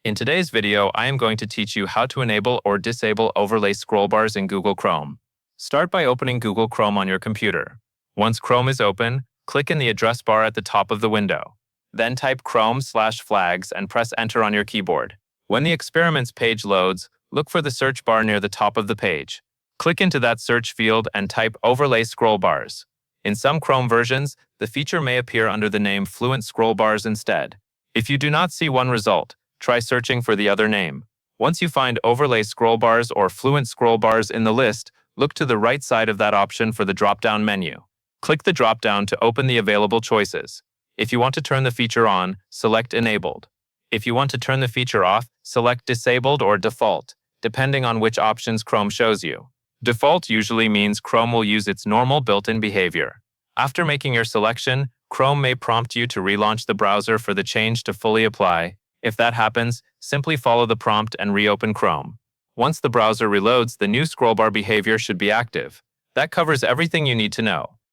In today's video, I am going to teach you how to enable or disable overlay scroll bars in Google Chrome. Start by opening Google Chrome on your computer. Once Chrome is open, click in the address bar at the top of the window. Then type Chrome/flags and press Enter on your keyboard. When the experiments page loads, look for the search bar near the top of the page. Click into that search field and type overlay scroll bars. In some Chrome versions, the feature may appear under the name Fluent Scroll Bars instead. If you do not see one result, try searching for the other name. Once you find overlay scroll bars or fluent scroll bars in the list, look to the right side of that option for the drop-down menu. Click the drop-down to open the available choices. If you want to turn the feature on, select Enabled. If you want to turn the feature off, select Disabled or Default, depending on which options Chrome shows you. Default usually means Chrome will use its normal built-in behavior. After making your selection, Chrome may prompt you to relaunch the browser for the change to fully apply. If that happens, simply follow the prompt and reopen Chrome. Once the browser reloads, the new scroll bar behavior should be active. That covers everything you need to know.